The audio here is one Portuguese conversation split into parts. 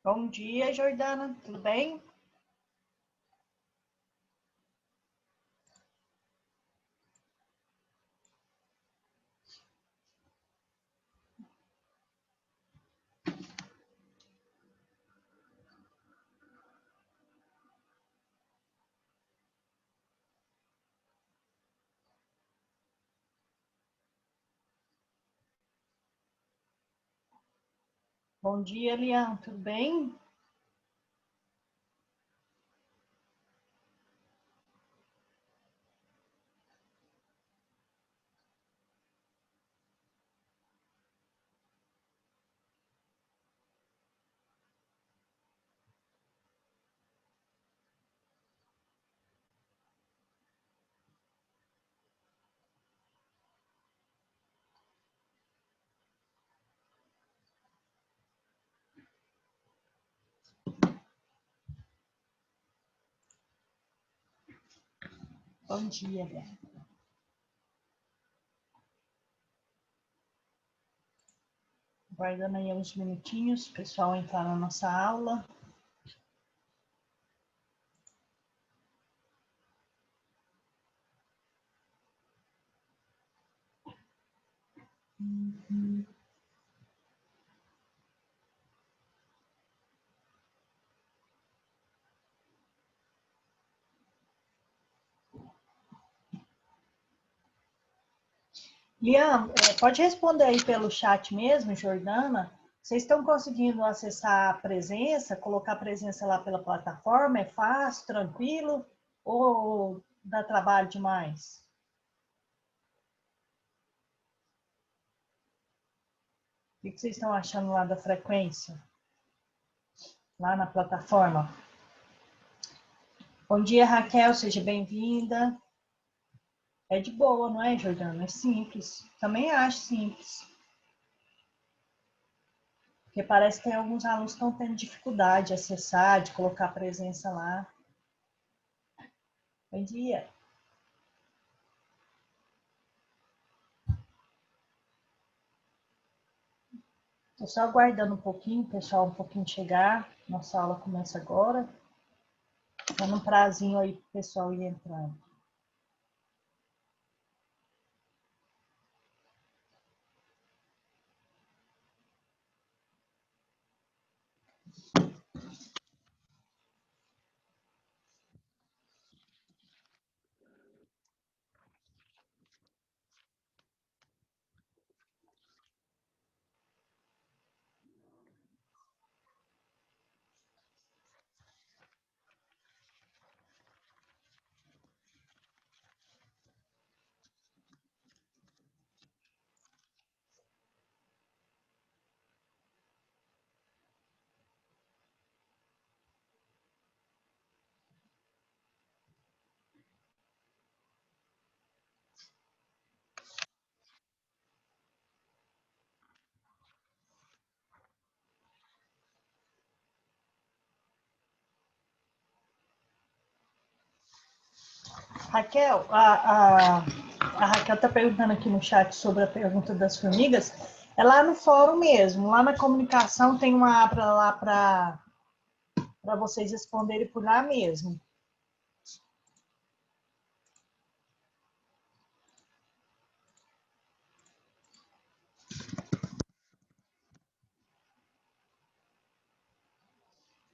Bom dia, Jordana. Tudo bem? Bom dia, Lian. Tudo bem? Bom dia, Lian. Guardando aí uns minutinhos, o pessoal entrar na nossa aula. Lian, pode responder aí pelo chat mesmo, Jordana? Vocês estão conseguindo acessar a presença, colocar a presença lá pela plataforma? É fácil, tranquilo? Ou dá trabalho demais? O que vocês estão achando lá da frequência? Lá na plataforma? Bom dia, Raquel, seja bem-vinda. É de boa, não é, Jordana? É simples. Também acho simples. Porque parece que tem alguns alunos que estão tendo dificuldade de acessar, de colocar a presença lá. Bom dia. Estou só aguardando um pouquinho, o pessoal um pouquinho chegar. Nossa aula começa agora. Dando um prazinho aí para o pessoal ir entrando. Raquel, a Raquel está perguntando aqui no chat sobre a pergunta das formigas. É lá no fórum mesmo, lá na comunicação tem uma aba lá para vocês responderem por lá mesmo.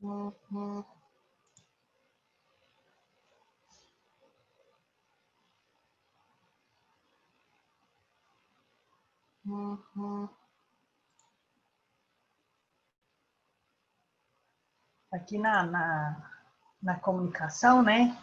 Uhum. Uhum. Aqui na comunicação, né?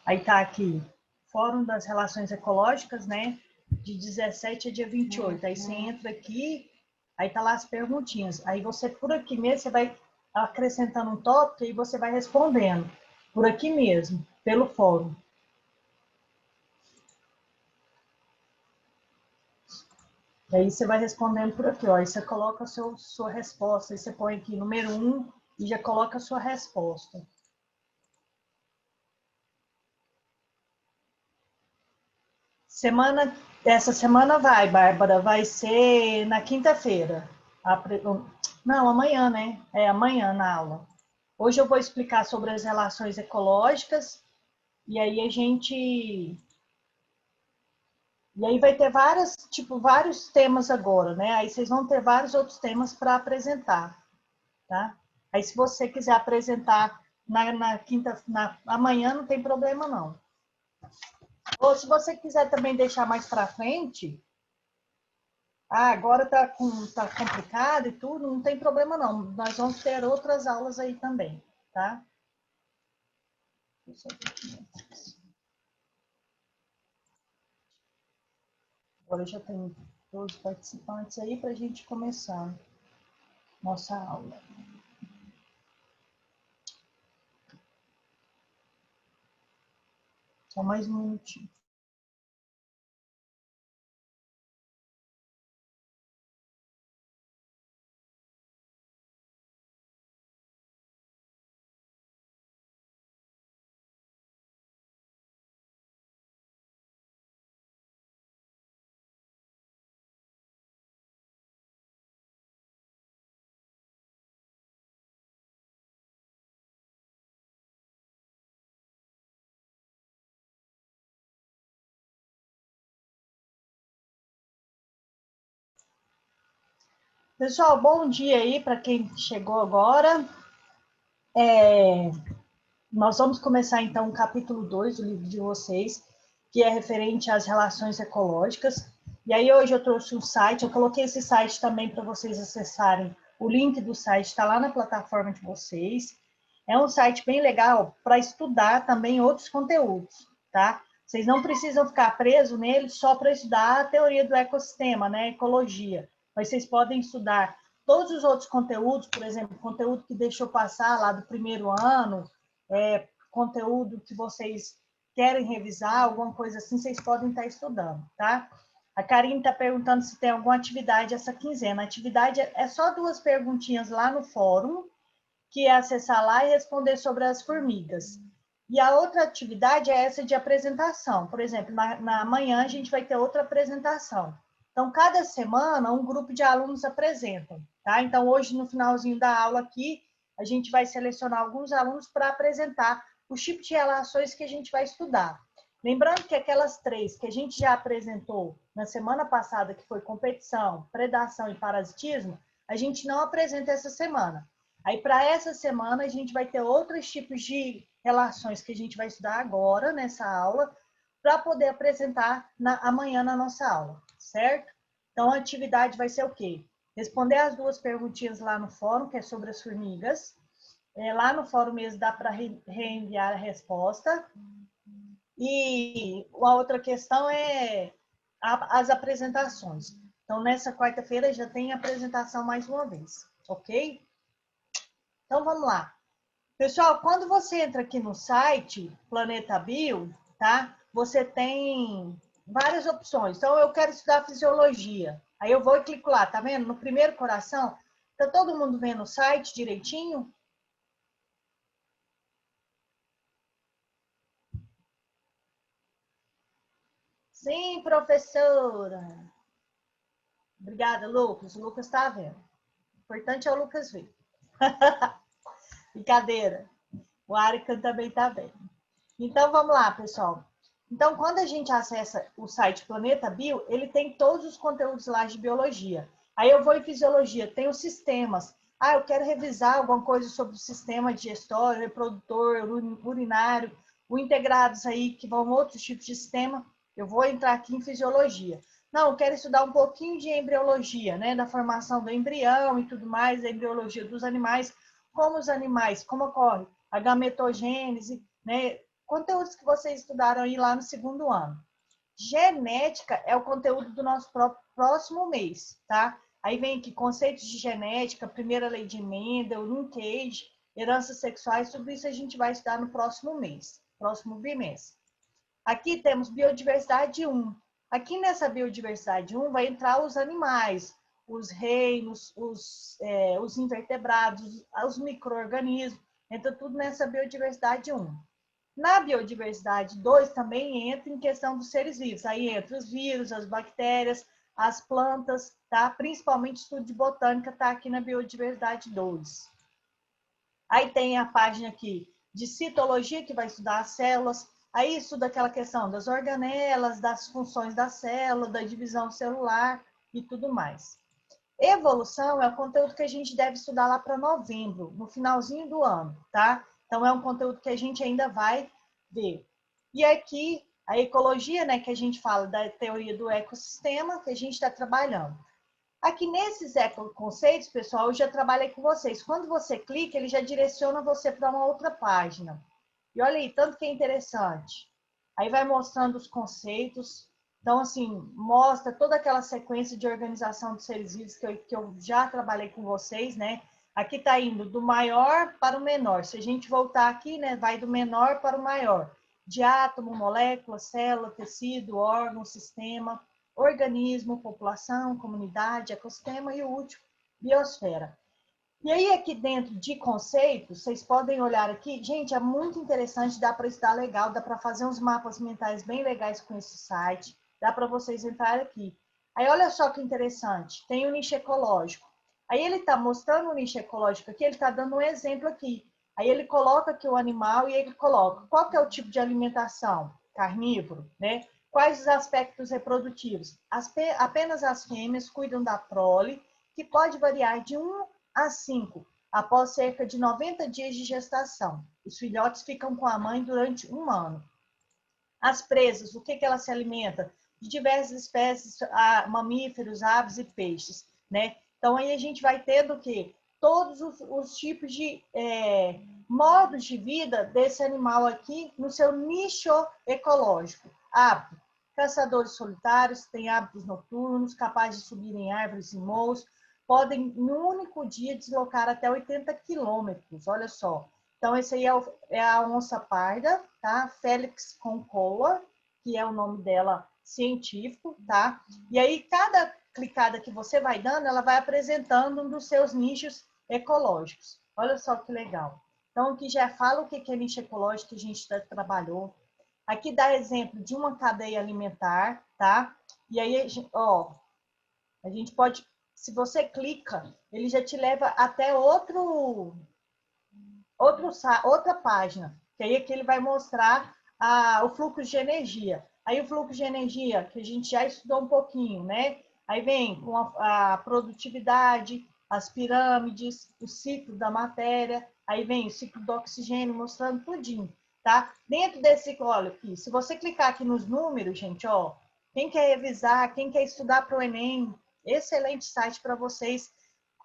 Aí tá aqui, Fórum das Relações Ecológicas, né? De 17 a dia 28. Aí você entra aqui, aí tá lá as perguntinhas. Aí você, por aqui mesmo, você vai acrescentando um tópico e você vai respondendo. Por aqui mesmo, pelo fórum. E aí você vai respondendo por aqui, ó. Aí você coloca a sua resposta. Aí você põe aqui número 1 e já coloca a sua resposta. Essa semana vai, Bárbara, vai ser na quinta-feira. Não, amanhã, né? É amanhã na aula. Hoje eu vou explicar sobre as relações ecológicas e aí vai ter vários temas agora, né? Aí vocês vão ter vários outros temas para apresentar, tá? Aí se você quiser apresentar amanhã não tem problema não. Ou se você quiser também deixar mais para frente, agora tá complicado e tudo, não tem problema não. Nós vamos ter outras aulas aí também, tá? Agora já tem 12 participantes aí para a gente começar nossa aula. Só mais um minutinho. Pessoal, bom dia aí para quem chegou agora. Nós vamos começar então o capítulo 2 do livro de vocês, que é referente às relações ecológicas. E aí hoje eu trouxe um site, eu coloquei esse site também para vocês acessarem. O link do site está lá na plataforma de vocês. É um site bem legal para estudar também outros conteúdos, tá? Vocês não precisam ficar presos nele só para estudar a teoria do ecossistema, né, ecologia. Mas vocês podem estudar todos os outros conteúdos, por exemplo, conteúdo que deixou passar lá do primeiro ano, conteúdo que vocês querem revisar, alguma coisa assim, vocês podem estar estudando, tá? A Karine está perguntando se tem alguma atividade essa quinzena. A atividade é só 2 perguntinhas lá no fórum, que é acessar lá e responder sobre as formigas. E a outra atividade é essa de apresentação. Por exemplo, na manhã a gente vai ter outra apresentação. Então, cada semana, um grupo de alunos apresentam, tá? Então, hoje, no finalzinho da aula aqui, a gente vai selecionar alguns alunos para apresentar os tipos de relações que a gente vai estudar. Lembrando que aquelas 3 que a gente já apresentou na semana passada, que foi competição, predação e parasitismo, a gente não apresenta essa semana. Aí, para essa semana, a gente vai ter outros tipos de relações que a gente vai estudar agora, nessa aula, para poder apresentar amanhã na nossa aula, certo? Então, a atividade vai ser o quê? Responder as 2 perguntinhas lá no fórum, que é sobre as formigas. Lá no fórum mesmo dá para reenviar a resposta. E a outra questão é as apresentações. Então, nessa quarta-feira já tem apresentação mais uma vez, ok? Então, vamos lá. Pessoal, quando você entra aqui no site Planeta Bio, tá? Você tem várias opções. Então, eu quero estudar fisiologia. Aí eu vou e clico lá, tá vendo? No primeiro coração, tá todo mundo vendo o site direitinho? Sim, professora. Obrigada, Lucas. O Lucas está vendo. O importante é o Lucas ver. Brincadeira. O Arican também está vendo. Então, vamos lá, pessoal. Então, quando a gente acessa o site Planeta Bio, ele tem todos os conteúdos lá de biologia. Aí eu vou em fisiologia, tem os sistemas. Eu quero revisar alguma coisa sobre o sistema digestório, reprodutor, urinário, o integrados aí, que vão outros tipos de sistema. Eu vou entrar aqui em fisiologia. Não, eu quero estudar um pouquinho de embriologia, né? Da formação do embrião e tudo mais, da embriologia dos animais, como os animais, como ocorre a gametogênese, né? Conteúdos que vocês estudaram aí lá no segundo ano. Genética é o conteúdo do nosso próximo mês, tá? Aí vem aqui conceitos de genética, primeira lei de Mendel, linkage, heranças sexuais, tudo isso a gente vai estudar no próximo mês, próximo bimestre. Aqui temos biodiversidade 1. Aqui nessa biodiversidade 1 vai entrar os animais, os reinos, os invertebrados, os micro-organismos, entra tudo nessa biodiversidade 1. Na biodiversidade 2 também entra em questão dos seres vivos. Aí entra os vírus, as bactérias, as plantas, tá? Principalmente estudo de botânica tá aqui na biodiversidade 2. Aí tem a página aqui de citologia, que vai estudar as células. Aí estuda aquela questão das organelas, das funções da célula, da divisão celular e tudo mais. Evolução é o conteúdo que a gente deve estudar lá para novembro, no finalzinho do ano, tá? Então, é um conteúdo que a gente ainda vai ver. E aqui, a ecologia, né, que a gente fala da teoria do ecossistema, que a gente está trabalhando. Aqui nesses ecoconceitos, pessoal, eu já trabalhei com vocês. Quando você clica, ele já direciona você para uma outra página. E olha aí, tanto que é interessante. Aí vai mostrando os conceitos. Então, assim, mostra toda aquela sequência de organização de seres vivos que eu já trabalhei com vocês, né? Aqui está indo do maior para o menor. Se a gente voltar aqui, né, vai do menor para o maior. De átomo, molécula, célula, tecido, órgão, sistema, organismo, população, comunidade, ecossistema e o último, biosfera. E aí, aqui dentro de conceitos, vocês podem olhar aqui. Gente, é muito interessante, dá para estudar legal, dá para fazer uns mapas mentais bem legais com esse site, dá para vocês entrarem aqui. Aí, olha só que interessante, tem o nicho ecológico. Aí, ele está mostrando o nicho ecológico aqui, ele está dando um exemplo aqui. Aí, ele coloca aqui o animal e ele coloca qual que é o tipo de alimentação? Carnívoro, né? Quais os aspectos reprodutivos? Apenas as fêmeas cuidam da prole, que pode variar de 1 a 5, após cerca de 90 dias de gestação. Os filhotes ficam com a mãe durante 1 ano. As presas, o que elas se alimentam? De diversas espécies, mamíferos, aves e peixes, né? Então, aí a gente vai tendo o quê? Todos os tipos de modos de vida desse animal aqui no seu nicho ecológico. Hábito. Caçadores solitários, têm hábitos noturnos, capazes de subir em árvores e morros, podem, no único dia, deslocar até 80 quilômetros, olha só. Então, esse aí é a onça parda, tá? Felix concoa, que é o nome dela científico, tá? E aí, cada clicada que você vai dando, ela vai apresentando um dos seus nichos ecológicos. Olha só que legal. Então, aqui já fala o que é nicho ecológico que a gente já trabalhou. Aqui dá exemplo de uma cadeia alimentar, tá? E aí, ó, a gente pode, se você clica, ele já te leva até outra página, que aí aqui ele vai mostrar o fluxo de energia. Aí o fluxo de energia, que a gente já estudou um pouquinho, né? Aí vem com a produtividade, as pirâmides, o ciclo da matéria, aí vem o ciclo do oxigênio, mostrando tudinho, tá? Dentro desse ciclo, olha aqui, se você clicar aqui nos números, gente, ó, quem quer revisar, quem quer estudar para o Enem, excelente site para vocês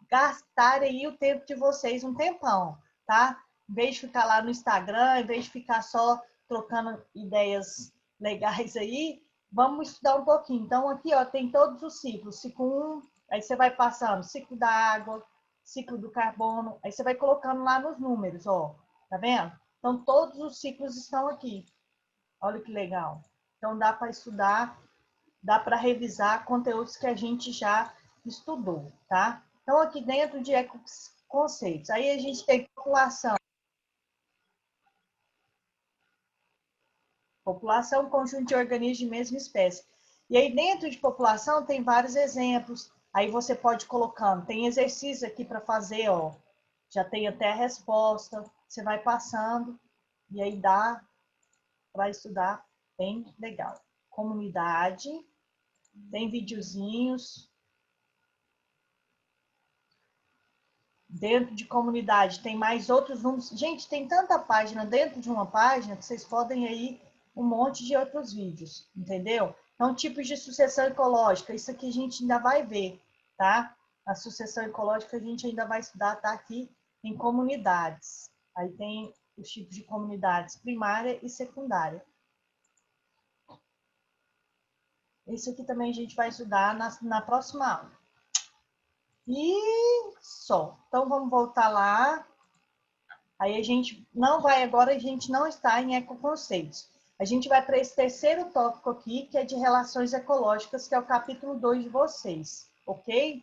gastarem aí o tempo de vocês, um tempão, tá? Em vez de ficar lá no Instagram, em vez de ficar só trocando ideias legais aí, vamos estudar um pouquinho. Então, aqui, ó, tem todos os ciclos. Ciclo 1, aí você vai passando ciclo da água, ciclo do carbono, aí você vai colocando lá nos números, ó. Tá vendo? Então, todos os ciclos estão aqui. Olha que legal. Então, dá para estudar, dá para revisar conteúdos que a gente já estudou, tá? Então, aqui dentro de conceitos, aí a gente tem população. População, conjunto de organismos de mesma espécie. E aí, dentro de população, tem vários exemplos. Aí você pode ir colocando. Tem exercício aqui para fazer, ó. Já tem até a resposta. Você vai passando. E aí dá para estudar bem legal. Comunidade. Tem videozinhos. Dentro de comunidade tem mais outros números. Gente, tem tanta página dentro de uma página que vocês podem aí um monte de outros vídeos, entendeu? Então, tipos de sucessão ecológica, isso aqui a gente ainda vai ver, tá? A sucessão ecológica a gente ainda vai estudar, tá aqui em comunidades. Aí tem os tipos de comunidades, primária e secundária. Isso aqui também a gente vai estudar na próxima aula. E só. Então, vamos voltar lá. Aí a gente não vai agora, a gente não está em ecoconceitos. A gente vai para esse terceiro tópico aqui, que é de relações ecológicas, que é o capítulo 2 de vocês, ok?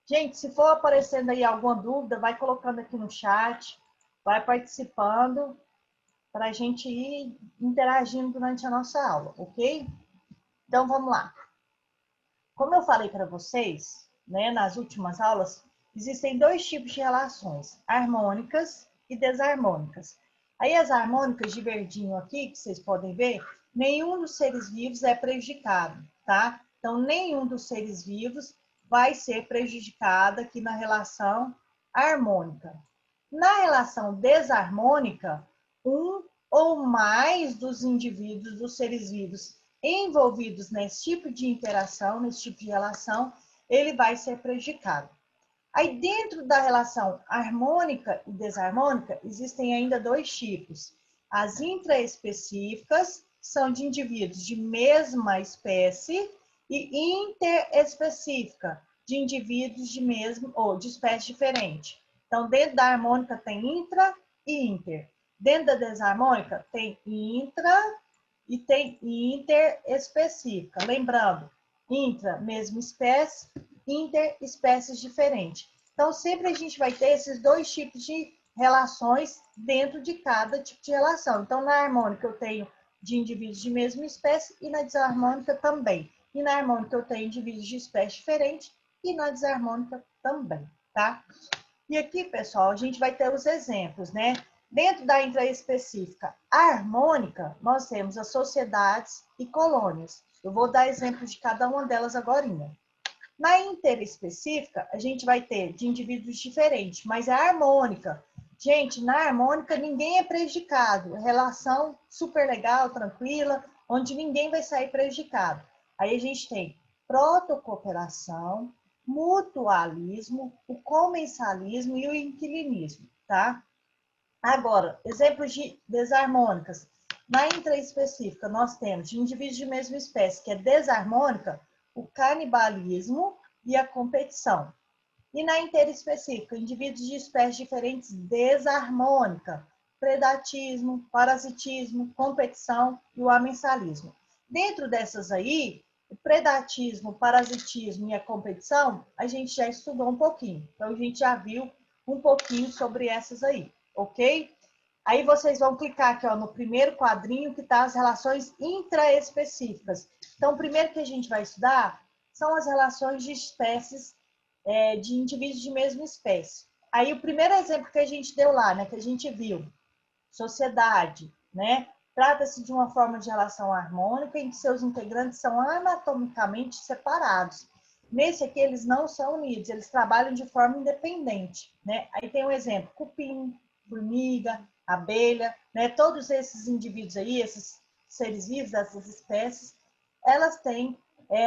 Gente, se for aparecendo aí alguma dúvida, vai colocando aqui no chat, vai participando. para a gente ir interagindo durante a nossa aula, ok? Então, vamos lá. Como eu falei para vocês, né, nas últimas aulas, existem dois tipos de relações, harmônicas e desarmônicas. Aí as harmônicas de verdinho aqui, que vocês podem ver, nenhum dos seres vivos é prejudicado, tá? Então, nenhum dos seres vivos vai ser prejudicado aqui na relação harmônica. Na relação desarmônica, um ou mais dos indivíduos, dos seres vivos envolvidos nesse tipo de interação, nesse tipo de relação, ele vai ser prejudicado. Aí, dentro da relação harmônica e desarmônica, existem ainda dois tipos. As intraespecíficas são de indivíduos de mesma espécie e interespecífica, de indivíduos de mesmo ou de espécie diferente. Então, dentro da harmônica tem intra e inter. Dentro da desarmônica tem intra e tem interespecífica. Lembrando, intra, mesma espécie, inter, espécies diferentes. Então, sempre a gente vai ter esses dois tipos de relações dentro de cada tipo de relação. Então, na harmônica eu tenho de indivíduos de mesma espécie e na desarmônica também. E na harmônica eu tenho indivíduos de espécie diferente e na desarmônica também, tá? E aqui, pessoal, a gente vai ter os exemplos, né? Dentro da intraespecífica harmônica, nós temos as sociedades e colônias. Eu vou dar exemplos de cada uma delas agora. Na interespecífica, a gente vai ter de indivíduos diferentes, mas é harmônica. Gente, na harmônica ninguém é prejudicado. Relação super legal, tranquila, onde ninguém vai sair prejudicado. Aí a gente tem protocooperação, mutualismo, o comensalismo e o inquilinismo, tá? Agora, exemplos de desarmônicas. Na intraespecífica, nós temos de indivíduos de mesma espécie, que é desarmônica, o canibalismo e a competição. E na interespecífica, indivíduos de espécies diferentes, desarmônica, predatismo, parasitismo, competição e o amensalismo. Dentro dessas aí, o predatismo, o parasitismo e a competição, a gente já estudou um pouquinho. Então, a gente já viu um pouquinho sobre essas aí, ok? Aí vocês vão clicar aqui ó, no primeiro quadrinho que está as relações intraespecíficas. Então, o primeiro que a gente vai estudar são as relações de espécies, de indivíduos de mesma espécie. Aí o primeiro exemplo que a gente deu lá, né, que a gente viu, sociedade, né? Trata-se de uma forma de relação harmônica em que seus integrantes são anatomicamente separados. Nesse aqui, eles não são unidos, eles trabalham de forma independente, né? Aí tem um exemplo, cupim, formiga, abelha, né? Todos esses indivíduos aí, esses seres vivos, essas espécies, elas têm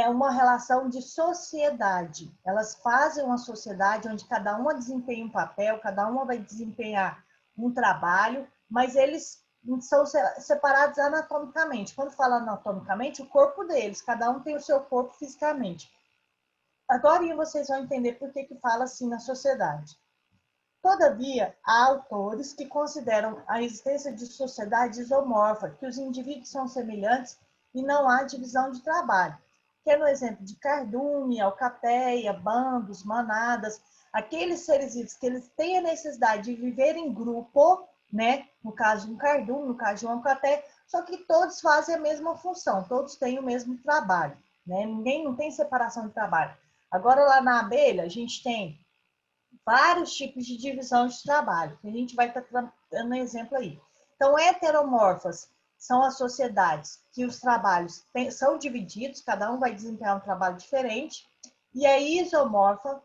uma relação de sociedade. Elas fazem uma sociedade onde cada uma desempenha um papel, cada uma vai desempenhar um trabalho, mas eles são separados anatomicamente. Quando fala anatomicamente, o corpo deles, cada um tem o seu corpo fisicamente. Agora vocês vão entender por que fala assim na sociedade. Todavia, há autores que consideram a existência de sociedade isomorfa, que os indivíduos são semelhantes e não há divisão de trabalho. Que é no exemplo de cardume, alcateia, bandos, manadas, aqueles seres vivos que eles têm a necessidade de viver em grupo, né? No caso de um cardume, no caso de uma alcateia, só que todos fazem a mesma função, todos têm o mesmo trabalho, né? Ninguém não tem separação de trabalho. Agora, lá na abelha, a gente tem vários tipos de divisão de trabalho, que a gente vai estar dando exemplo aí. Então, heteromorfas são as sociedades que os trabalhos são divididos, cada um vai desempenhar um trabalho diferente, e a isomorfa,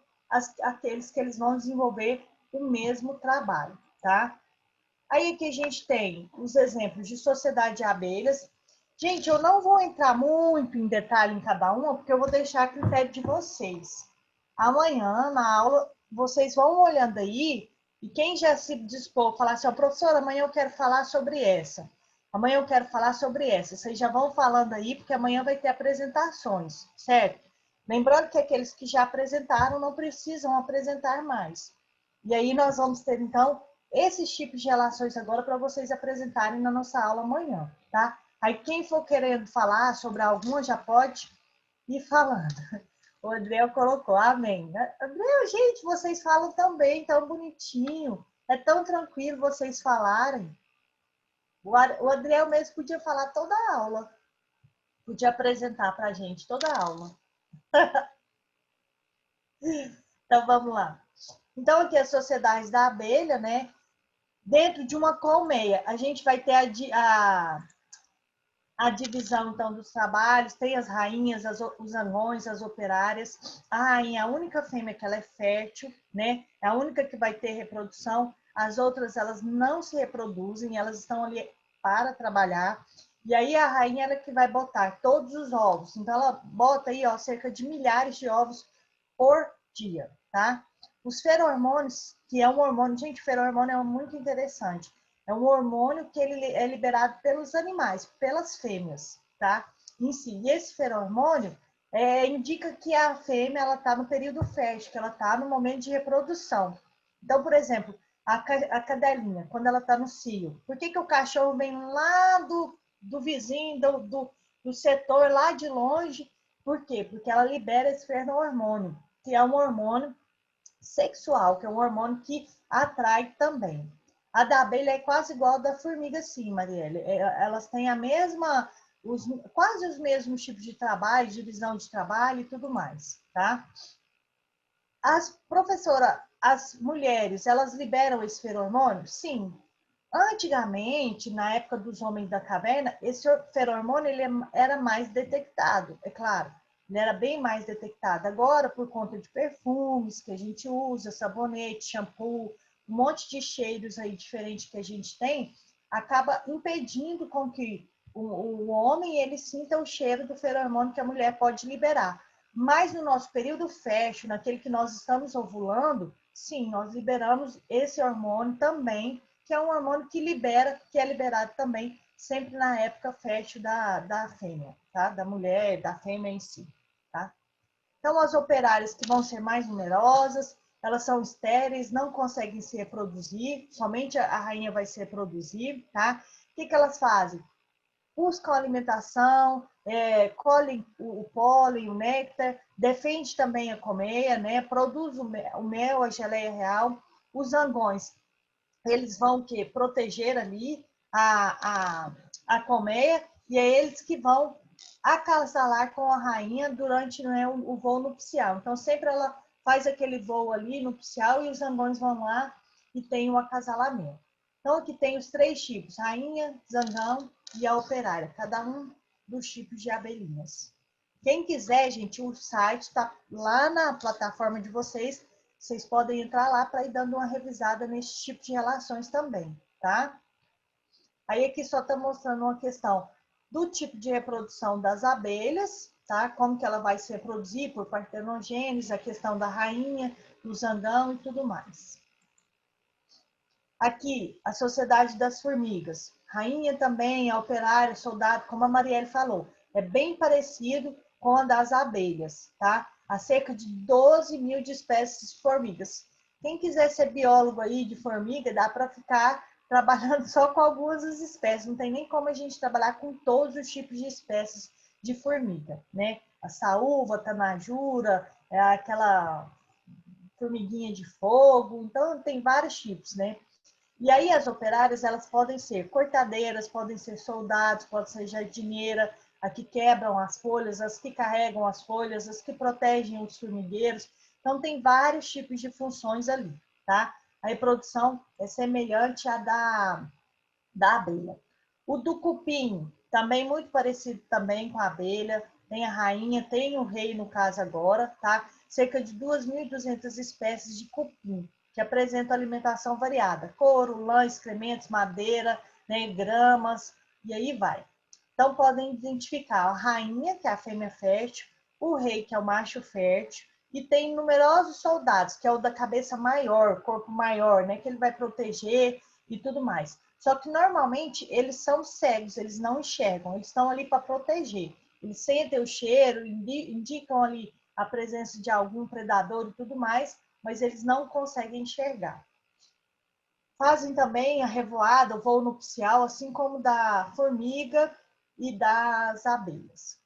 aqueles que eles vão desenvolver o mesmo trabalho, tá? Aí aqui a gente tem os exemplos de sociedade de abelhas. Gente, eu não vou entrar muito em detalhe em cada uma, porque eu vou deixar a critério de vocês. Amanhã, na aula, vocês vão olhando aí, e quem já se dispor a falar assim, ó, professora, amanhã eu quero falar sobre essa. Amanhã eu quero falar sobre essa. Vocês já vão falando aí, porque amanhã vai ter apresentações, certo? Lembrando que aqueles que já apresentaram não precisam apresentar mais. E aí nós vamos ter, então, esses tipos de relações agora para vocês apresentarem na nossa aula amanhã, tá? Aí quem for querendo falar sobre alguma já pode ir falando. O Adriel colocou, amém. Adriel, gente, vocês falam tão bem, tão bonitinho. É tão tranquilo vocês falarem. O Adriel mesmo podia falar toda a aula, podia apresentar para a gente toda a aula. Então, vamos lá. Então, aqui as sociedades da abelha, né? Dentro de uma colmeia, a gente vai ter a divisão, então, dos trabalhos. Tem as rainhas, os zangões, as operárias. A rainha, a única fêmea que ela é fértil, né? É a única que vai ter reprodução. As outras, elas não se reproduzem, elas estão ali para trabalhar. E aí, a rainha, ela que vai botar todos os ovos. Então, ela bota aí, ó, cerca de milhares de ovos por dia, tá? Os feromônios, que é um hormônio, gente, o feromônio é muito interessante. É um hormônio que ele é liberado pelos animais, pelas fêmeas, tá? Em si. E esse feromônio indica que a fêmea ela está no período fértil, que ela está no momento de reprodução. Então, por exemplo, a cadelinha, quando ela está no cio, por que o cachorro vem lá do vizinho, do setor lá de longe? Por quê? Porque ela libera esse feromônio, que é um hormônio sexual, que é um hormônio que atrai também. A da abelha é quase igual a da formiga, sim, Marielle. Elas têm a mesma, quase os mesmos tipos de trabalho, divisão de trabalho e tudo mais, tá? As professora, as mulheres, elas liberam esse feromônio? Sim. Antigamente, na época dos homens da caverna, esse feromônio ele era mais detectado, é claro. Ele era bem mais detectado. Agora, por conta de perfumes que a gente usa, sabonete, shampoo, um monte de cheiros aí diferentes que a gente tem, acaba impedindo com que o homem ele sinta o cheiro do feromônio que a mulher pode liberar. Mas no nosso período fértil, naquele que nós estamos ovulando, sim, nós liberamos esse hormônio também, que é um hormônio que libera, que é liberado também sempre na época fértil da fêmea, tá? Da mulher, da fêmea em si, tá? Então, as operárias que vão ser mais numerosas, elas são estéreis, não conseguem se reproduzir, somente a rainha vai se reproduzir, tá? O que elas fazem? Buscam alimentação, colhem o pólen, o néctar, defende também a colmeia, né? Produz o mel, a geleia real. Os zangões, eles vão que proteger ali a colmeia e é eles que vão acasalar com a rainha durante, né, o voo nupcial. Então, sempre ela faz aquele voo ali nupcial e os zangões vão lá e tem o acasalamento. Então, aqui tem os três tipos, rainha, zangão e a operária, cada um dos tipos de abelhinhas. Quem quiser, gente, o site está lá na plataforma de vocês. Vocês podem entrar lá para ir dando uma revisada nesse tipo de relações também, tá? Aí aqui só está mostrando uma questão do tipo de reprodução das abelhas, tá? Como que ela vai se reproduzir por partenogênese, a questão da rainha, do zangão e tudo mais. Aqui, a sociedade das formigas. Rainha também, a operária, soldado, como a Marielle falou. É bem parecido com a das abelhas, tá? Há cerca de 12 mil de espécies de formigas. Quem quiser ser biólogo aí de formiga, dá para ficar trabalhando só com algumas das espécies. Não tem nem como a gente trabalhar com todos os tipos de espécies de formiga, né? A saúva, a tanajura, aquela formiguinha de fogo. Então, tem vários tipos, né? E aí as operárias, elas podem ser cortadeiras, podem ser soldados, pode ser jardineira, a que quebram as folhas, as que carregam as folhas, as que protegem os formigueiros. Então, tem vários tipos de funções ali, tá? A reprodução é semelhante à da abelha. O do cupim, também muito parecido também com a abelha, tem a rainha, tem o rei no caso agora, tá? Cerca de 2.200 espécies de cupim, que apresentam alimentação variada, couro, lã, excrementos, madeira, né, gramas, e aí vai. Então, podem identificar a rainha, que é a fêmea fértil, o rei, que é o macho fértil, e tem numerosos soldados, que é o da cabeça maior, corpo maior, né, que ele vai proteger e tudo mais. Só que normalmente eles são cegos, eles não enxergam, eles estão ali para proteger. Eles sentem o cheiro, indicam ali a presença de algum predador e tudo mais, mas eles não conseguem enxergar. Fazem também a revoada, o voo nupcial, assim como da formiga e das abelhas.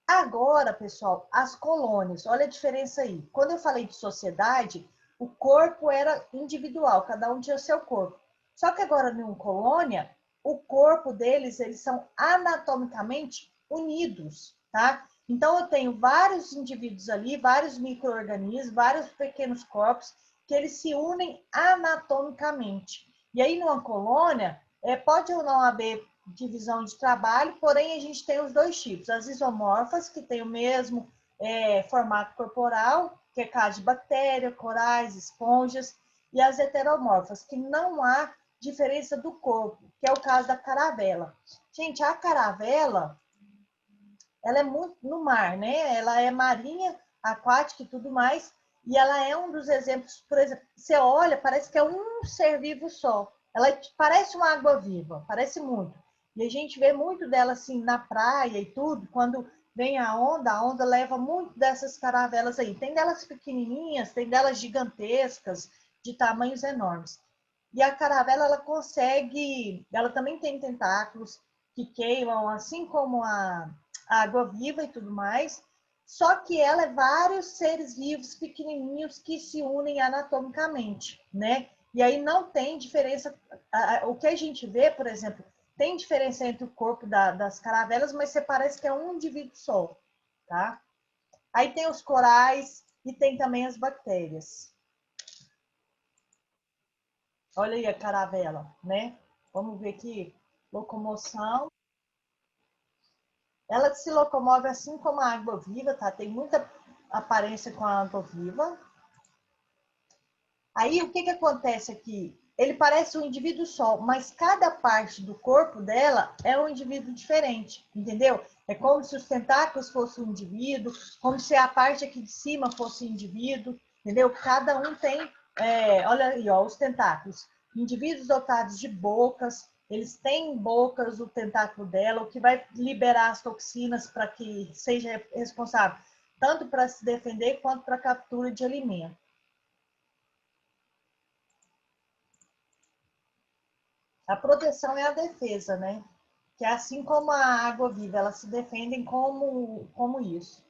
Agora, pessoal, as colônias, olha a diferença aí. Quando eu falei de sociedade, o corpo era individual, cada um tinha seu corpo. Só que agora, em uma colônia, o corpo deles, eles são anatomicamente unidos, tá? Então, eu tenho vários indivíduos ali, vários micro-organismos, vários pequenos corpos, que eles se unem anatomicamente. E aí, numa colônia, pode ou não haver divisão de trabalho, porém, a gente tem os dois tipos. As isomorfas, que têm o mesmo formato corporal, que é caso de bactéria, corais, esponjas, e as heteromorfas, que não há diferença do corpo, que é o caso da caravela. Gente, a caravela, ela é muito no mar, né? Ela é marinha, aquática e tudo mais, e ela é um dos exemplos, por exemplo, você olha, parece que é um ser vivo só. Ela parece uma água viva, parece muito. E a gente vê muito dela assim na praia e tudo, quando vem a onda leva muito dessas caravelas aí. Tem delas pequenininhas, tem delas gigantescas, de tamanhos enormes. E a caravela, ela também tem tentáculos que queimam, assim como a água-viva e tudo mais, só que ela é vários seres vivos pequenininhos que se unem anatomicamente, né? E aí não tem diferença, o que a gente vê, por exemplo, tem diferença entre o corpo das caravelas, mas você parece que é um indivíduo só, tá? Aí tem os corais e tem também as bactérias. Olha aí a caravela, né? Vamos ver aqui, locomoção. Ela se locomove assim como a água viva, tá? Tem muita aparência com a água viva. Aí, o que que acontece aqui? Ele parece um indivíduo só, mas cada parte do corpo dela é um indivíduo diferente, entendeu? É como se os tentáculos fossem um indivíduo, como se a parte aqui de cima fosse um indivíduo, entendeu? Cada um tem, olha aí, ó, os tentáculos. Indivíduos dotados de bocas, eles têm bocas, o tentáculo dela, o que vai liberar as toxinas para que seja responsável tanto para se defender quanto para a captura de alimento. A proteção é a defesa, né? Que é assim como a água viva, elas se defendem como isso.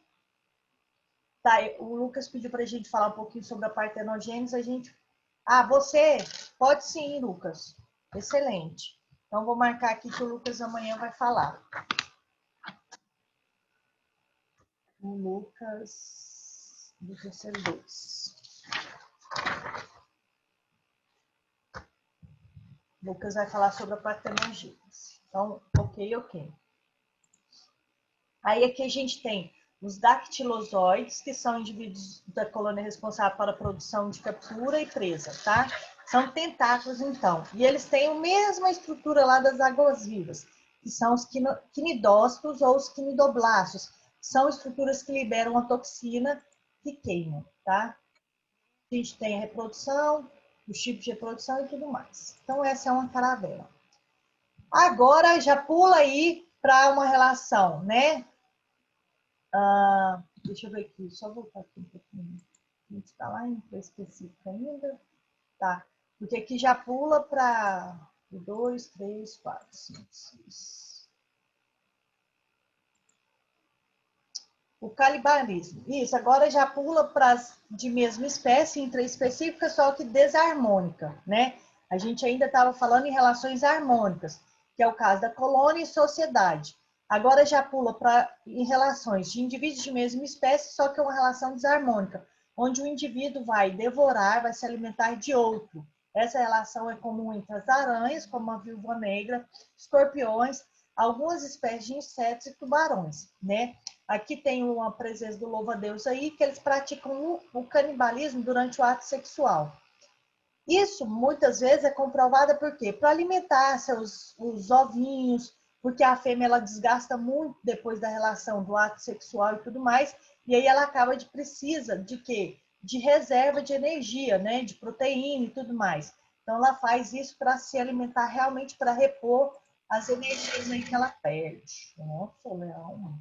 Tá, o Lucas pediu para a gente falar um pouquinho sobre a partenogênese. A gente. Ah, você? Pode sim, Lucas. Excelente. Então, vou marcar aqui que o Lucas amanhã vai falar. O Lucas do terceiro 2. O Lucas vai falar sobre a partenogênese. Então, ok. Aí aqui a gente tem os dactilosóides, que são indivíduos da colônia responsável pela produção de captura e presa, tá? São tentáculos, então. E eles têm a mesma estrutura lá das águas-vivas, que são os quinidócitos ou os quinidoblastos. São estruturas que liberam a toxina que queimam, tá? A gente tem a reprodução, os tipos de reprodução e tudo mais. Então, essa é uma caravela. Agora, já pula aí para uma relação, né? Deixa eu ver aqui, só voltar aqui um pouquinho. A gente está lá em específico ainda. Tá. Porque aqui já pula para 2, 3, 4, 5, 6. O calibarismo. Isso, agora já pula para as de mesma espécie, intraespecífica, só que desarmônica, né? A gente ainda estava falando em relações harmônicas, que é o caso da colônia e sociedade. Agora já pula para em relações de indivíduos de mesma espécie, só que é uma relação desarmônica, onde o indivíduo vai devorar, vai se alimentar de outro. Essa relação é comum entre as aranhas, como a viúva negra, escorpiões, algumas espécies de insetos e tubarões, né? Aqui tem uma presença do louva-a-Deus aí, que eles praticam o canibalismo durante o ato sexual. Isso, muitas vezes, é comprovado por quê? Para alimentar os ovinhos, porque a fêmea ela desgasta muito depois da relação do ato sexual e tudo mais, e aí ela precisa de quê? De reserva de energia, né? De proteína e tudo mais. Então, ela faz isso para se alimentar realmente, para repor as energias aí que ela perde. Nossa, Leão.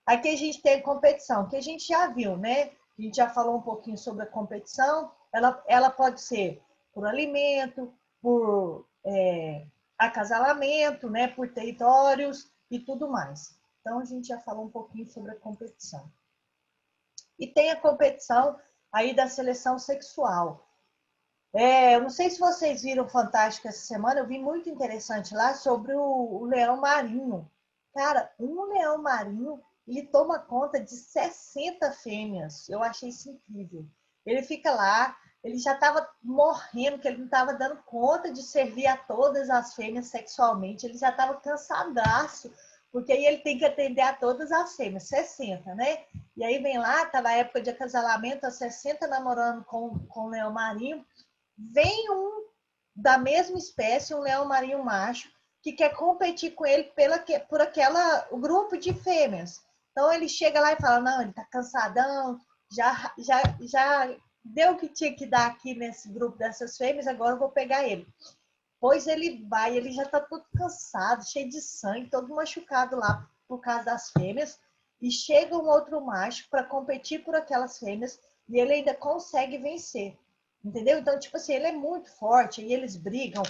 Aqui a gente tem a competição, que a gente já viu, né? A gente já falou um pouquinho sobre a competição. Ela pode ser por alimento, por acasalamento, né? Por territórios e tudo mais. Então, a gente já falou um pouquinho sobre a competição. E tem a competição aí da seleção sexual. Eu não sei se vocês viram Fantástico essa semana, eu vi muito interessante lá sobre o leão marinho. Cara, um leão marinho, ele toma conta de 60 fêmeas. Eu achei isso incrível. Ele fica lá, ele já estava morrendo, que ele não estava dando conta de servir a todas as fêmeas sexualmente. Ele já estava cansadaço, porque aí ele tem que atender a todas as fêmeas, 60, né? E aí vem lá, estava a época de acasalamento, a 60 namorando com o leão marinho. Vem um da mesma espécie, um leão marinho macho, que quer competir com ele por aquela o grupo de fêmeas. Então ele chega lá e fala: não, ele tá cansadão, já deu o que tinha que dar aqui nesse grupo dessas fêmeas, agora eu vou pegar ele. Pois ele vai, ele já tá todo cansado, cheio de sangue, todo machucado lá por causa das fêmeas, e chega um outro macho para competir por aquelas fêmeas e ele ainda consegue vencer. Entendeu? Então, tipo assim, ele é muito forte e eles brigam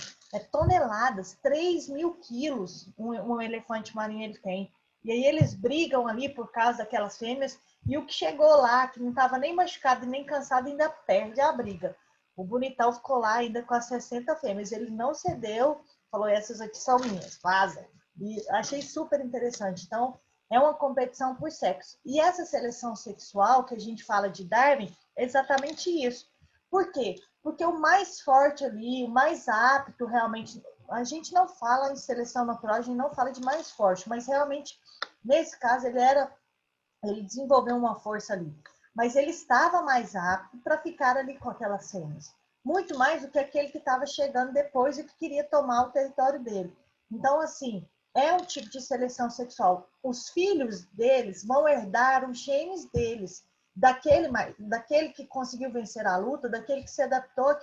toneladas, 3.000 quilos um elefante marinho ele tem. E aí eles brigam ali por causa daquelas fêmeas e o que chegou lá, que não estava nem machucado nem cansado, ainda perde a briga. O bonitão ficou lá ainda com as 60 fêmeas. Ele não cedeu, falou: essas aqui são minhas, vaza. E achei super interessante. Então, é uma competição por sexo. E essa seleção sexual que a gente fala de Darwin é exatamente isso. Por quê? Porque o mais forte ali, o mais apto realmente, a gente não fala em seleção natural, a gente não fala de mais forte, mas realmente, nesse caso, ele desenvolveu uma força ali. Mas ele estava mais apto para ficar ali com aquelas fêmeas. Muito mais do que aquele que estava chegando depois e que queria tomar o território dele. Então, assim, é um tipo de seleção sexual. Os filhos deles vão herdar os genes deles, daquele que conseguiu vencer a luta, daquele que se adaptou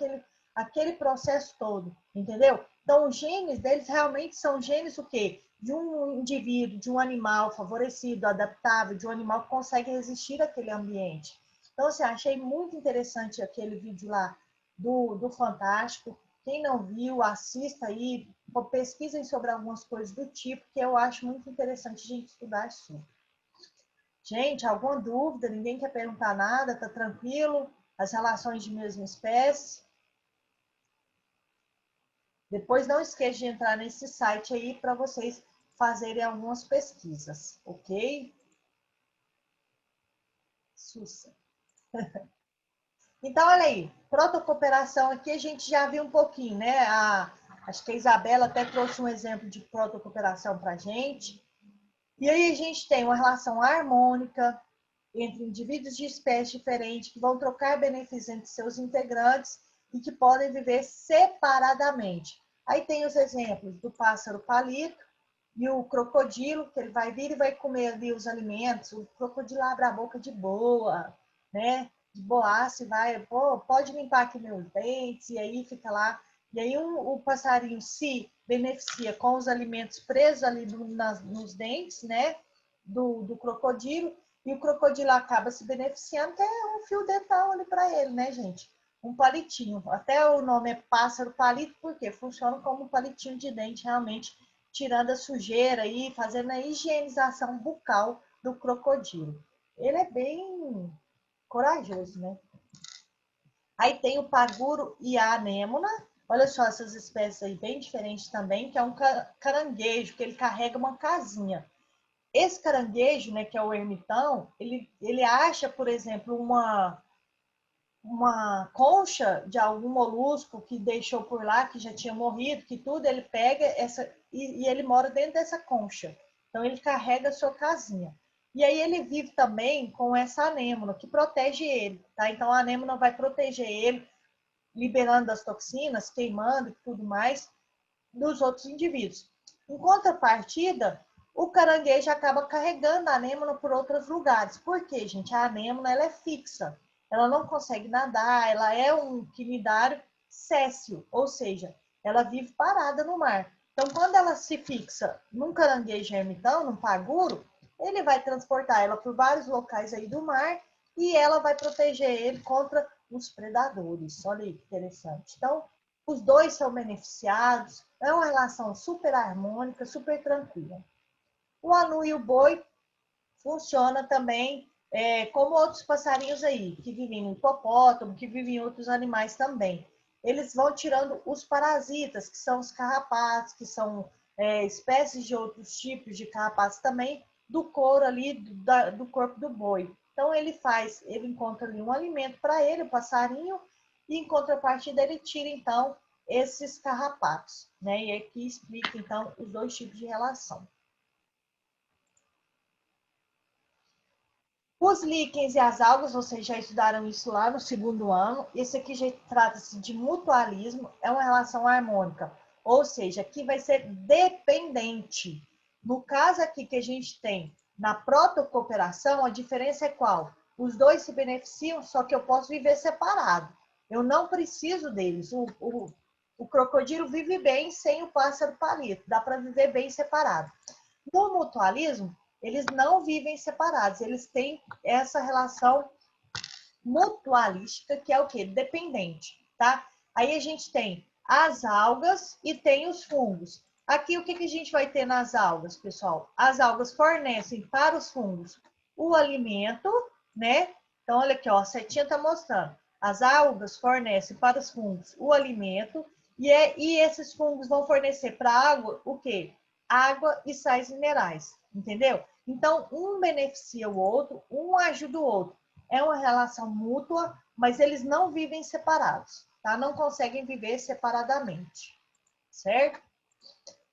àquele processo todo, entendeu? Então, os genes deles realmente são genes o quê? De um indivíduo, de um animal favorecido, adaptável, de um animal que consegue resistir àquele ambiente. Então, assim, achei muito interessante aquele vídeo lá do Fantástico. Quem não viu, assista aí, pesquisem sobre algumas coisas do tipo, que eu acho muito interessante a gente estudar isso. Gente, alguma dúvida? Ninguém quer perguntar nada? Tá tranquilo? As relações de mesma espécie? Depois não esqueça de entrar nesse site aí para vocês fazerem algumas pesquisas, ok? Sussa. Então, olha aí, protocooperação aqui a gente já viu um pouquinho, né? Acho que a Isabela até trouxe um exemplo de protocooperação para a gente. E aí a gente tem uma relação harmônica entre indivíduos de espécies diferentes que vão trocar benefícios entre seus integrantes e que podem viver separadamente. Aí tem os exemplos do pássaro palito e o crocodilo, que ele vai vir e vai comer ali os alimentos. O crocodilo abre a boca de boa, né? De boaça e vai, pô, pode limpar aqui meus dentes, e aí fica lá. E aí o passarinho se beneficia com os alimentos presos ali nos dentes, né? Do crocodilo, e o crocodilo acaba se beneficiando, que é um fio dental ali para ele, né, gente? Um palitinho. Até o nome é pássaro palito, porque funciona como um palitinho de dente, realmente, tirando a sujeira e fazendo a higienização bucal do crocodilo. Ele é bem corajoso, né? Aí tem o paguro e a anêmona. Olha só essas espécies aí bem diferentes também, que é um caranguejo, que ele carrega uma casinha. Esse caranguejo, né, que é o ermitão, ele acha, por exemplo, uma concha de algum molusco que deixou por lá, que já tinha morrido, que tudo, ele pega essa e ele mora dentro dessa concha. Então ele carrega a sua casinha. E aí ele vive também com essa anêmona, que protege ele, tá? Então a anêmona vai proteger ele, liberando as toxinas, queimando e tudo mais, dos outros indivíduos. Em contrapartida, o caranguejo acaba carregando a anêmona por outros lugares. Por quê, gente? A anêmona ela é fixa, ela não consegue nadar, ela é um quinidário céssio, ou seja, ela vive parada no mar. Então, quando ela se fixa num caranguejo ermitão, num paguro, ele vai transportar ela por vários locais aí do mar e ela vai proteger ele contra os predadores. Olha aí que interessante. Então, os dois são beneficiados, é uma relação super harmônica, super tranquila. O anu e o boi funciona também como outros passarinhos aí, que vivem no hipopótamo, que vivem em outros animais também. eles vão tirando os parasitas, que são os carrapatos, que são espécies de outros tipos de carrapatos também, do couro ali, do corpo do boi. Então, ele encontra ali um alimento para ele, o passarinho, e em contrapartida ele tira, então, esses carrapatos, né? E aqui explica, então, os dois tipos de relação. Os líquens e as algas, vocês já estudaram isso lá no segundo ano. Esse aqui já trata-se de mutualismo, é uma relação harmônica, ou seja, aqui vai ser dependente. No caso aqui que a gente tem na protocooperação, a diferença é qual? Os dois se beneficiam, só que eu posso viver separado. Eu não preciso deles. O crocodilo vive bem sem o pássaro palito, dá para viver bem separado. No mutualismo, eles não vivem separados, eles têm essa relação mutualística, que é o quê? Dependente, tá? Aí a gente tem as algas e tem os fungos. Aqui, o que a gente vai ter nas algas, pessoal? As algas fornecem para os fungos o alimento, né? Então, olha aqui, ó, a setinha tá mostrando. As algas fornecem para os fungos o alimento e esses fungos vão fornecer para a água o quê? Água e sais minerais, entendeu? Então, um beneficia o outro, um ajuda o outro. É uma relação mútua, mas eles não vivem separados, tá? Não conseguem viver separadamente, certo?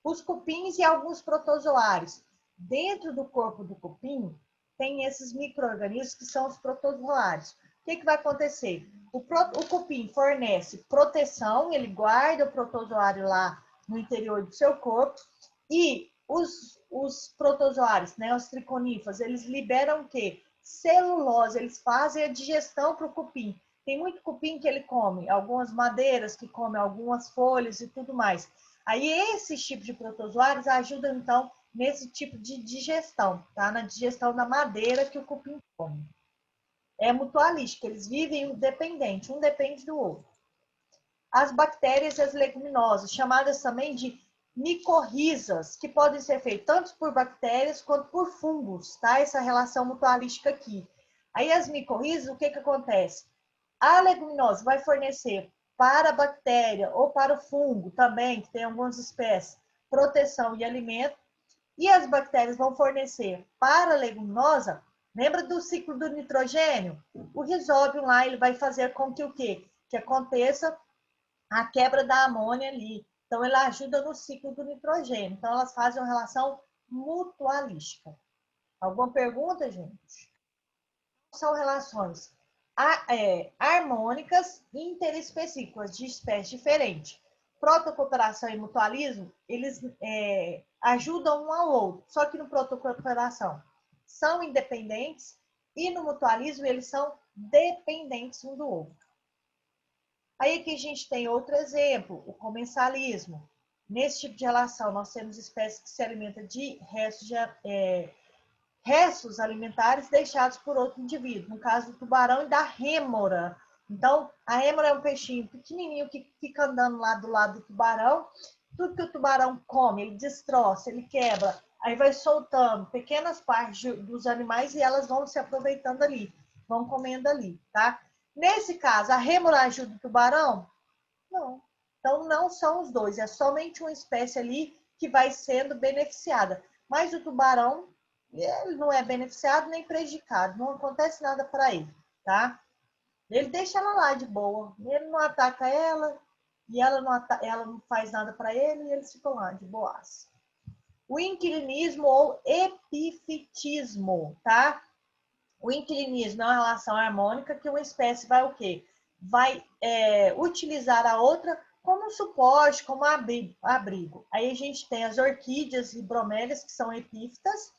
Os cupins e alguns protozoários. Dentro do corpo do cupim, tem esses micro-organismos que são os protozoários. O que vai acontecer? O cupim fornece proteção, ele guarda o protozoário lá no interior do seu corpo, e os protozoários, né, os triconíferos, eles liberam o quê? Celulose, eles fazem a digestão para o cupim. Tem muito cupim que ele come, algumas madeiras que come algumas folhas e tudo mais. Aí esses tipos de protozoários ajudam, então, nesse tipo de digestão, tá? Na digestão da madeira que o cupim come. É mutualístico, eles vivem independente, um depende do outro. As bactérias e as leguminosas, chamadas também de micorrizas, que podem ser feitas tanto por bactérias quanto por fungos, tá? Essa relação mutualística aqui. Aí as micorrizas, o que acontece? A leguminosa vai fornecer para a bactéria ou para o fungo também, que tem algumas espécies, proteção e alimento. E as bactérias vão fornecer para a leguminosa, lembra do ciclo do nitrogênio? O Rhizobium lá, ele vai fazer com que o quê? Que aconteça a quebra da amônia ali. Então, ela ajuda no ciclo do nitrogênio. Então, elas fazem uma relação mutualística. Alguma pergunta, gente? São relações harmônicas e interespecíficas de espécies diferentes. Protocooperação e mutualismo, eles ajudam um ao outro. Só que no protocooperação são independentes e no mutualismo eles são dependentes um do outro. Aí aqui a gente tem outro exemplo, o comensalismo. Nesse tipo de relação, nós temos espécies que se alimentam de restos alimentares deixados por outro indivíduo. No caso do tubarão e da rêmora. Então, a rêmora é um peixinho pequenininho que fica andando lá do lado do tubarão. Tudo que o tubarão come, ele destroça, ele quebra. Aí vai soltando pequenas partes dos animais e elas vão se aproveitando ali, vão comendo ali, tá? Nesse caso, a rêmora ajuda o tubarão? Não. Então, não são os dois. É somente uma espécie ali que vai sendo beneficiada. Mas o tubarão, ele não é beneficiado nem prejudicado. Não acontece nada para ele, tá? Ele deixa ela lá de boa. Ele não ataca ela e ela não faz nada para ele e eles ficam lá de boas. O inquilinismo ou epifitismo, tá? O inquilinismo é uma relação harmônica que uma espécie vai o quê? Vai utilizar a outra como suporte, como abrigo. Aí a gente tem as orquídeas e bromélias, que são epífitas.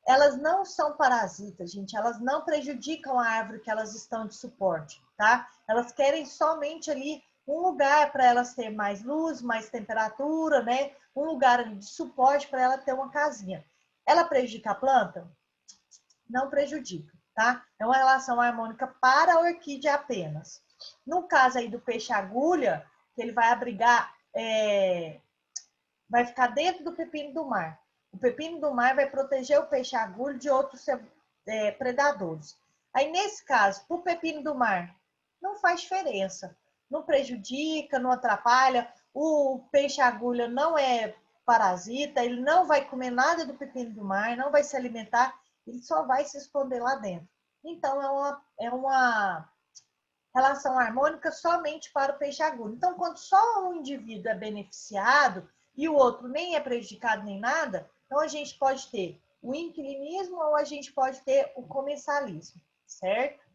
Elas não são parasitas, gente. Elas não prejudicam a árvore que elas estão de suporte, tá? Elas querem somente ali um lugar para elas ter mais luz, mais temperatura, né? Um lugar ali de suporte para ela ter uma casinha. Ela prejudica a planta? Não prejudica, tá? É uma relação harmônica para a orquídea apenas. No caso aí do peixe-agulha, que ele vai abrigar, vai ficar dentro do pepino do mar. O pepino do mar vai proteger o peixe-agulha de outros predadores. Aí, nesse caso, o pepino do mar não faz diferença. não prejudica, não atrapalha. O peixe-agulha não é parasita, ele não vai comer nada do pepino do mar, não vai se alimentar, ele só vai se esconder lá dentro. Então, é uma relação harmônica somente para o peixe-agulha. Então, quando só um indivíduo é beneficiado e o outro nem é prejudicado nem nada, então a gente pode ter o inquilinismo ou a gente pode ter o comensalismo, certo?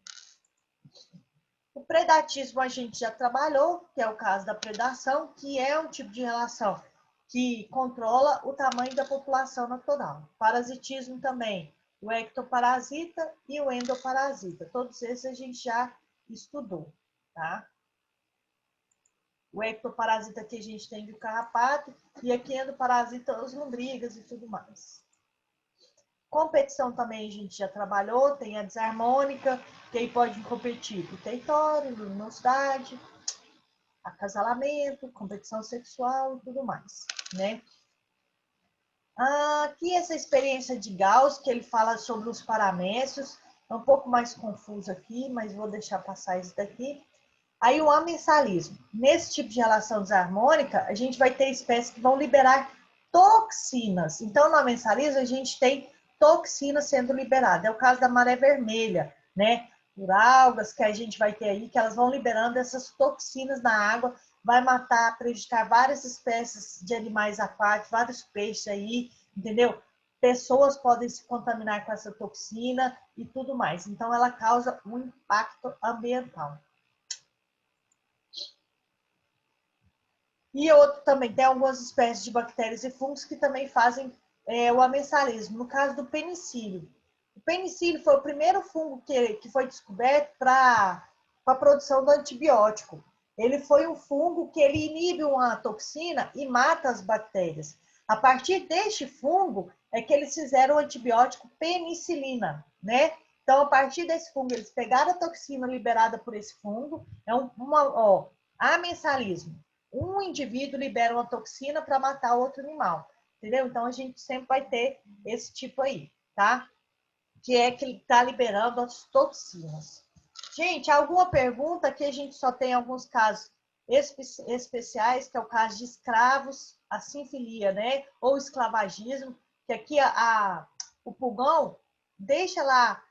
O predatismo a gente já trabalhou, que é o caso da predação, que é um tipo de relação que controla o tamanho da população natural. Parasitismo também, o ectoparasita e o endoparasita. Todos esses a gente já estudou, tá? O ectoparasita que a gente tem do carrapato e aqui endoparasita os lombrigas e tudo mais. Competição também a gente já trabalhou, tem a desarmônica, que aí pode competir por território, luminosidade, acasalamento, competição sexual e tudo mais, né? Aqui essa experiência de Gauss, que ele fala sobre os paramécios, é um pouco mais confuso aqui, mas vou deixar passar isso daqui. Aí o amensalismo. Nesse tipo de relação desarmônica, a gente vai ter espécies que vão liberar toxinas. Então, no amensalismo, a gente tem toxinas sendo liberadas. É o caso da maré vermelha, né? Por algas que a gente vai ter aí, que elas vão liberando essas toxinas na água, vai matar, prejudicar várias espécies de animais aquáticos, vários peixes aí, entendeu? Pessoas podem se contaminar com essa toxina e tudo mais. Então, ela causa um impacto ambiental. E outro também, tem algumas espécies de bactérias e fungos que também fazem o amensalismo. No caso do penicílio. O penicílio foi o primeiro fungo que foi descoberto para a produção do antibiótico. Ele foi um fungo que ele inibe uma toxina e mata as bactérias. A partir deste fungo é que eles fizeram o antibiótico penicilina, né? Então, a partir desse fungo, eles pegaram a toxina liberada por esse fungo, amensalismo. Um indivíduo libera uma toxina para matar outro animal, entendeu? Então, a gente sempre vai ter esse tipo aí, tá? Que é que ele está liberando as toxinas. Gente, alguma pergunta? Aqui a gente só tem alguns casos especiais, que é o caso de escravos, a sinfilia, né? Ou esclavagismo, que aqui o pulgão deixa lá,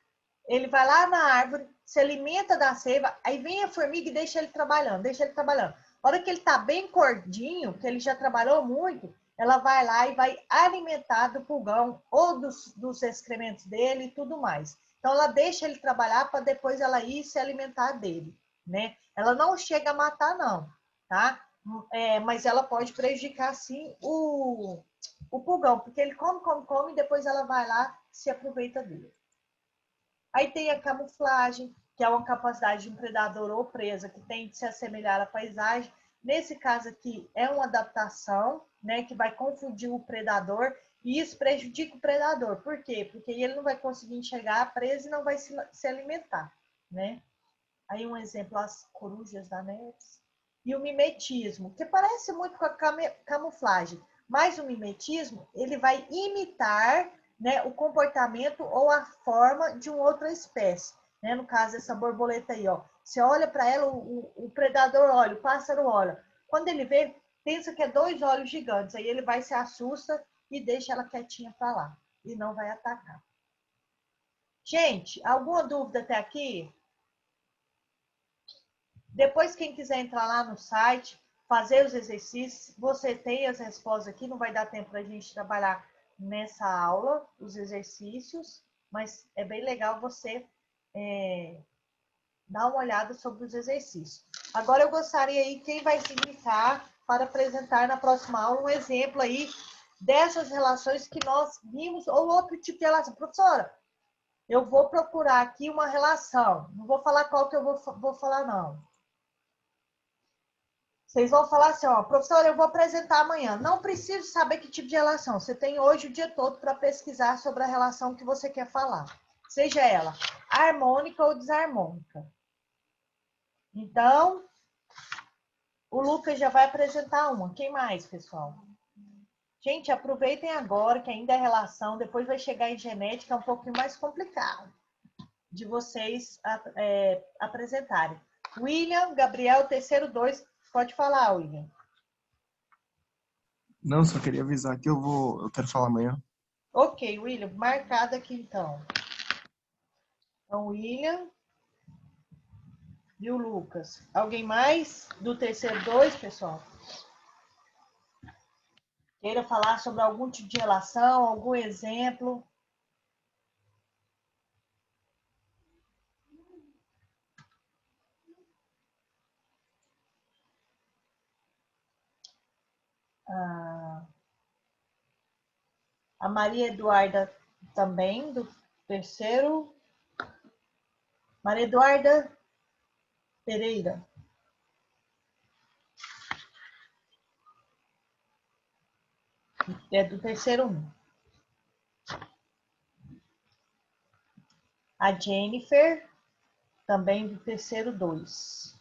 ele vai lá na árvore, se alimenta da seiva, aí vem a formiga e deixa ele trabalhando, deixa ele trabalhando. A hora que ele está bem gordinho, que ele já trabalhou muito, ela vai lá e vai alimentar do pulgão ou dos excrementos dele e tudo mais. Então, ela deixa ele trabalhar para depois ela ir se alimentar dele, né? Ela não chega a matar, não, tá? Mas ela pode prejudicar, sim, o pulgão, porque ele come, e depois ela vai lá e se aproveita dele. Aí tem a camuflagem, que é uma capacidade de um predador ou presa que tem de se assemelhar à paisagem. Nesse caso aqui, é uma adaptação, né, que vai confundir o predador e isso prejudica o predador. Por quê? Porque ele não vai conseguir enxergar a presa e não vai se alimentar, né? Aí um exemplo, as corujas da neve. E o mimetismo, que parece muito com a camuflagem, mas o mimetismo, ele vai imitar, né, o comportamento ou a forma de uma outra espécie. Né? No caso, essa borboleta aí, ó. Você olha para ela, o predador olha, o pássaro olha. Quando ele vê, pensa que é dois olhos gigantes. Aí ele vai se assusta e deixa ela quietinha para lá. E não vai atacar. Gente, alguma dúvida até aqui? Depois, quem quiser entrar lá no site, fazer os exercícios, você tem as respostas aqui, não vai dar tempo para a gente trabalhar nessa aula, os exercícios, mas é bem legal você dar uma olhada sobre os exercícios. Agora eu gostaria aí, quem vai se indicar para apresentar na próxima aula um exemplo aí dessas relações que nós vimos, ou outro tipo de relação. Professora, eu vou procurar aqui uma relação, não vou falar qual que eu vou falar não. Vocês vão falar assim, ó, professora, eu vou apresentar amanhã. Não preciso saber que tipo de relação. Você tem hoje o dia todo para pesquisar sobre a relação que você quer falar. Seja ela harmônica ou desarmônica. Então, o Lucas já vai apresentar uma. Quem mais, pessoal? Gente, aproveitem agora que ainda é relação. Depois vai chegar em genética, é um pouquinho mais complicado de vocês apresentarem. William, Gabriel, terceiro 2. Pode falar, William. Não, só queria avisar que eu quero falar amanhã. Ok, William, marcado aqui então. Então, William e o Lucas. Alguém mais do terceiro 2, pessoal? Queira falar sobre algum tipo de relação, algum exemplo? A Maria Eduarda também, do terceiro. Maria Eduarda Pereira. É do terceiro 1. A Jennifer, também do terceiro 2.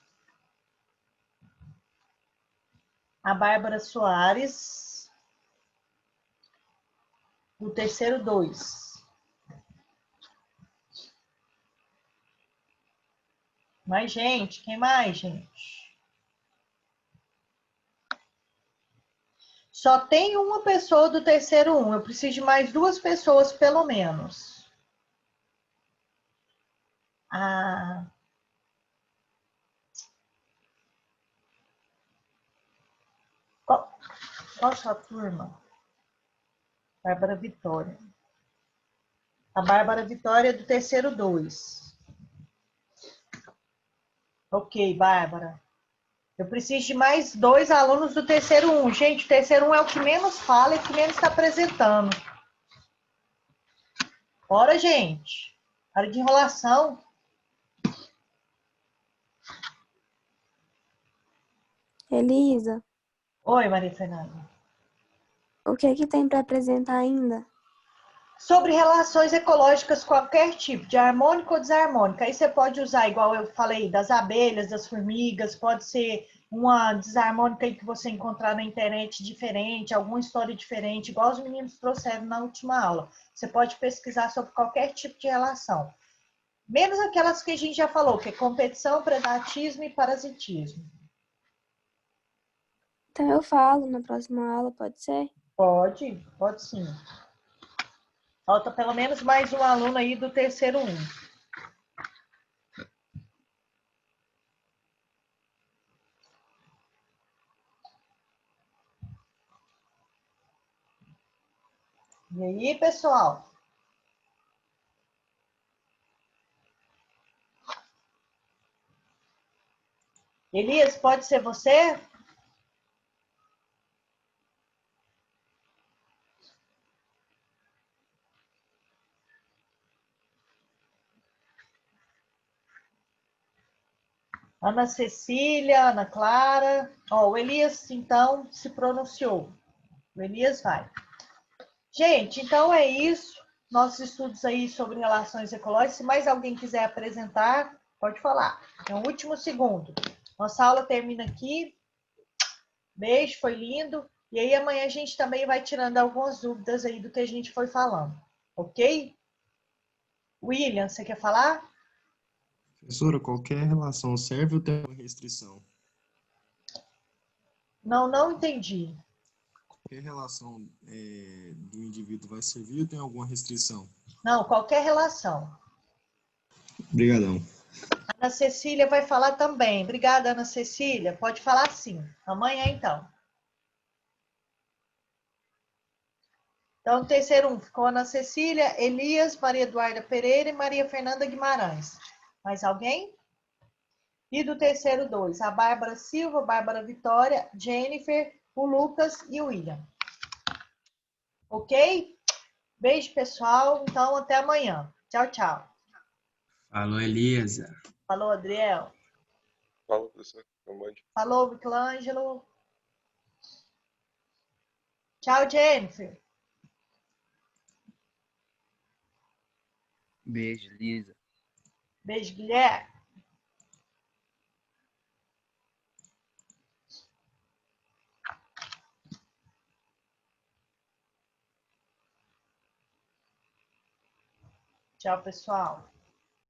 A Bárbara Soares, do terceiro 2. Mais gente? Quem mais, gente? Só tem uma pessoa do terceiro 1. Eu preciso de mais 2 pessoas, pelo menos. Qual a sua turma? Bárbara Vitória. A Bárbara Vitória é do terceiro 2. Ok, Bárbara. Eu preciso de mais 2 alunos do terceiro 1. Gente, o terceiro 1 é o que menos fala e que menos está apresentando. Bora, gente. Hora de enrolação. Elisa, Oi, Maria Fernanda. o que é que tem para apresentar ainda? Sobre relações ecológicas, qualquer tipo, de harmônica ou desarmônica. Aí você pode usar, igual eu falei, das abelhas, das formigas, pode ser uma desarmônica aí que você encontrar na internet diferente, alguma história diferente, igual os meninos trouxeram na última aula. Você pode pesquisar sobre qualquer tipo de relação. Menos aquelas que a gente já falou, que é competição, predatismo e parasitismo. Então eu falo na próxima aula, pode ser? Pode sim. Falta pelo menos mais um aluno aí do terceiro 1. E aí, pessoal? Elias, pode ser você? Ana Cecília, Ana Clara. Ó, o Elias, então, se pronunciou. O Elias vai. Gente, então é isso. Nossos estudos aí sobre relações ecológicas. Se mais alguém quiser apresentar, pode falar. É o último segundo. Nossa aula termina aqui. Beijo, foi lindo. E aí amanhã a gente também vai tirando algumas dúvidas aí do que a gente foi falando. Ok? William, você quer falar? Professora, qualquer relação serve ou tem uma restrição? Não entendi. Qualquer relação do indivíduo vai servir ou tem alguma restrição? Não, qualquer relação. Obrigadão. Ana Cecília vai falar também. Obrigada, Ana Cecília. Pode falar sim. Amanhã, então. Então, terceiro 1 ficou Ana Cecília, Elias, Maria Eduarda Pereira e Maria Fernanda Guimarães. Mais alguém? E do terceiro 2, a Bárbara Silva, Bárbara Vitória, Jennifer, o Lucas e o William. Ok? Beijo, pessoal. Então, até amanhã. Tchau, tchau. Falou, Elisa. Falou, Adriel. Fala, professor. Falou, Michelangelo. Tchau, Jennifer. Beijo, Lisa. Beijo, Guilherme. Tchau, pessoal.